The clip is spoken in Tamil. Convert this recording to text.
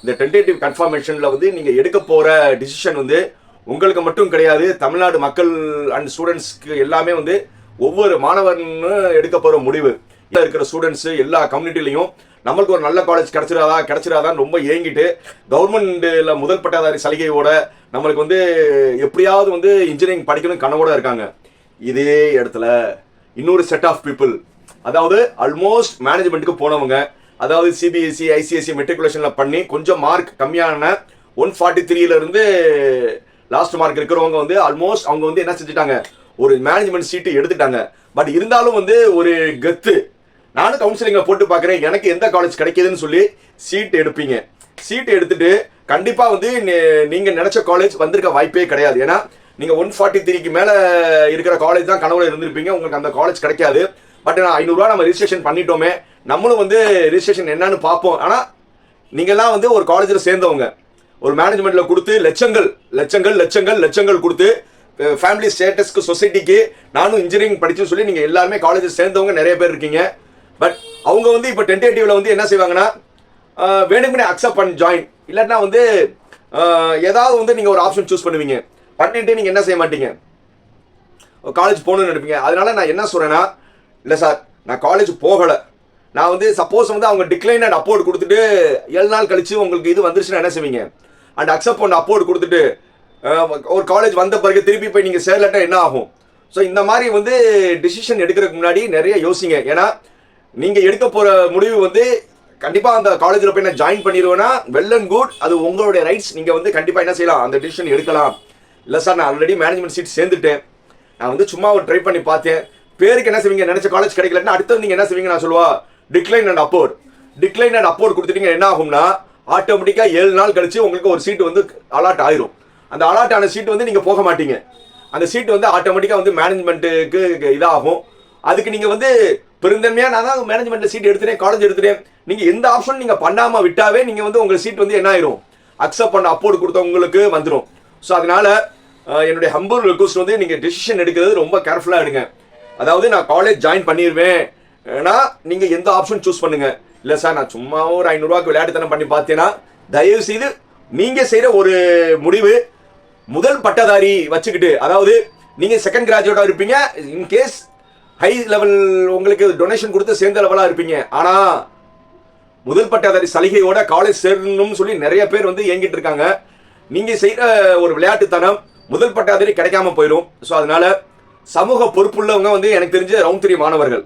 இந்த டென்டேட்டிவ் கன்ஃபர்மேஷனில் வந்து நீங்கள் எடுக்க போகிற டிசிஷன் வந்து உங்களுக்கு மட்டும் கிடையாது, தமிழ்நாடு மக்கள் அண்ட் ஸ்டூடெண்ட்ஸ்க்கு எல்லாமே வந்து ஒவ்வொரு மாணவர்னு எடுக்க போகிற முடிவு. இருக்கிற ஸ்டூடெண்ட்ஸு எல்லா கம்யூனிட்டிலையும் நம்மளுக்கு ஒரு நல்ல காலேஜ் கிடைச்சிடாதான்னு ரொம்ப ஏங்கிட்டு கவர்மெண்ட்டில் முதல் பட்டதாரி சலுகையோட நம்மளுக்கு வந்து எப்படியாவது வந்து இன்ஜினியரிங் படிக்கணும் கனவோட இருக்காங்க. இதே இடத்துல இன்னொரு செட் ஆஃப் பீப்புள், அதாவது ஆல்மோஸ்ட் மேனேஜ்மெண்ட்டுக்கு போனவங்க, அதாவது சிபிஎஸ்சி ஐசிஎஸ்சி மெட்ரிகுலேஷனில் பண்ணி கொஞ்சம் மார்க் கம்மியான 143 லாஸ்ட் மார்க் இருக்கிறவங்க வந்து ஆல்மோஸ்ட் அவங்க வந்து என்ன செஞ்சுட்டாங்க, ஒரு மேனேஜ்மெண்ட் சீட்டு எடுத்துட்டாங்க. பட் இருந்தாலும் வந்து ஒரு கெத்து, நானும் கவுன்சிலிங்கை போட்டு பார்க்குறேன், எனக்கு எந்த காலேஜ் கிடைக்கிதுன்னு சொல்லி சீட் எடுப்பீங்க. சீட்டு எடுத்துட்டு கண்டிப்பாக வந்து நீங்கள் நினச்ச காலேஜ் வந்திருக்க வாய்ப்பே கிடையாது. ஏன்னா நீங்கள் 143க்கு மேலே இருக்கிற காலேஜ் தான் கனவுல இருந்திருப்பீங்க, உங்களுக்கு அந்த காலேஜ் கிடைக்காது. பட் நான் 500 ரூபா நம்ம ரிஜிஸ்ட்ரேஷன் பண்ணிட்டோமே, நம்மளும் வந்து ரிஜிஸ்ட்ரேஷன் என்னன்னு பார்ப்போம். ஆனால் நீங்கள்லாம் வந்து ஒரு காலேஜில் சேர்ந்தவங்க, ஒரு மேனேஜ்மெண்ட்டில் கொடுத்து லட்சங்கள் கொடுத்து ஃபேமிலி ஸ்டேட்டஸ்க்கு சொசைட்டிக்கு நானும் இன்ஜினியரிங் படிச்சுன்னு சொல்லி நீங்கள் எல்லாருமே காலேஜில் சேர்ந்தவங்க நிறைய பேர் இருக்கீங்க. பட் அவங்க வந்து இப்போ டென்டேட்டிவ்ல வந்து என்ன செய்வாங்கன்னா வேணும்னே அக்செப்ட் பண்ணி ஜாயின், இல்லாட்டினா வந்து ஏதாவது வந்து நீங்கள் ஒரு ஆப்ஷன் சூஸ் பண்ணுவீங்க, பண்ணிட்டு நீங்கள் என்ன செய்ய மாட்டீங்க, காலேஜ் போகணும்னு நினைப்பீங்க. அதனால நான் என்ன சொல்கிறேன்னா, இல்லை சார் நான் காலேஜ் போகலை, நான் வந்து சப்போஸ் வந்து அவங்க டிக்ளைன் அண்ட் அப்போர்ட் கொடுத்துட்டு 7 நாள் கழிச்சு உங்களுக்கு இது வந்துருச்சுன்னா என்ன செய்வீங்க, அண்ட் அக்செப்ட் பண்ண அப்போர்ட் கொடுத்துட்டு ஒரு காலேஜ் வந்த பிறகு திருப்பி போய் நீங்கள் சேரலட்டா என்ன ஆகும்? ஸோ இந்த மாதிரி வந்து டிசிஷன் எடுக்கிறதுக்கு முன்னாடி நிறைய யோசிங்க. ஏன்னா நீங்கள் எடுக்க போகிற முடிவு வந்து கண்டிப்பாக அந்த காலேஜில் போய் நான் ஜாயின் பண்ணிடுவேன்னா வெல் அண்ட் குட், அது உங்களுடைய ரைட்ஸ், நீங்கள் வந்து கண்டிப்பாக என்ன செய்யலாம், அந்த டிசிஷன் எடுக்கலாம். இல்லை சார் நான் ஆல்ரெடி மேனேஜ்மெண்ட் சீட் சேர்ந்துட்டேன், நான் வந்து சும்மா ஒரு ட்ரை பண்ணி பார்த்தேன், பேருக்கு என்ன செய்வீங்க, நினச்ச காலேஜ் கிடைக்கலன்னா அடுத்தது நீங்கள் என்ன செய்வீங்க, நான் சொல்லுவா டிக்ளைன் அண்ட் அப்போர்ட் கொடுத்துட்டீங்க என்ன ஆகும்னா ஆட்டோமேட்டிக்காக 7 நாள் கழிச்சு உங்களுக்கு ஒரு சீட்டு வந்து அலாட் ஆயிரும். அந்த அலாட் ஆன சீட்டு வந்து நீங்கள் போக மாட்டீங்க, அந்த சீட்டு வந்து ஆட்டோமேட்டிக்காக வந்து மேனேஜ்மெண்ட்டுக்கு இதாகும். அதுக்கு நீங்கள் வந்து பெருந்தன்மையாக நான் தான் மேனேஜ்மெண்ட்டில் சீட் எடுத்துட்டேன், காலேஜ் எடுத்துட்டேன், நீங்கள் எந்த ஆப்ஷன் நீங்கள் பண்ணாமல் விட்டாவே நீங்கள் வந்து உங்கள் சீட் வந்து என்ன ஆயிரும், அக்செப்ட் பண்ண அப்போர்ட் கொடுத்தவங்களுக்கு வந்துடும். ஸோ அதனால என்னுடைய ஹம்பிள் ரிக்வெஸ்ட் வந்து நீங்கள் டிசிஷன் எடுக்கிறது ரொம்ப கேர்ஃபுல்லாக எடுங்க. அதாவது நான் காலேஜ் ஜாயின் பண்ணிடுவேன் ஏன்னா நீங்கள் எந்த ஆப்ஷன் சூஸ் பண்ணுங்க. இல்லை சார் நான் சும்மா ஒரு 500 ரூபாய்க்கு விளையாட்டுத்தனம் பண்ணி பார்த்தேன்னா தயவு செய்து நீங்கள் செய்கிற ஒரு முடிவு முதல் பட்டதாரி வச்சுக்கிட்டு, அதாவது நீங்கள் செகண்ட் கிராஜுவேட்டாக இருப்பீங்க, இன்கேஸ் ஹை லெவல் உங்களுக்கு டொனேஷன் கொடுத்து சேர்ந்த லெவலாக இருப்பீங்க, ஆனால் முதல் பட்டதாரி சலுகையோட காலேஜ் சேரணும்னு சொல்லி நிறைய பேர் வந்து ஏங்கிட்டு இருக்காங்க. நீங்கள் செய்கிற ஒரு விளையாட்டுத்தனம் முதல் பட்டதாரி கிடைக்காம போயிடும். ஸோ அதனால சமூக பொறுப்புள்ளவங்க வந்து எனக்கு தெரிஞ்ச ரவுண்ட் 3 மாணவர்கள்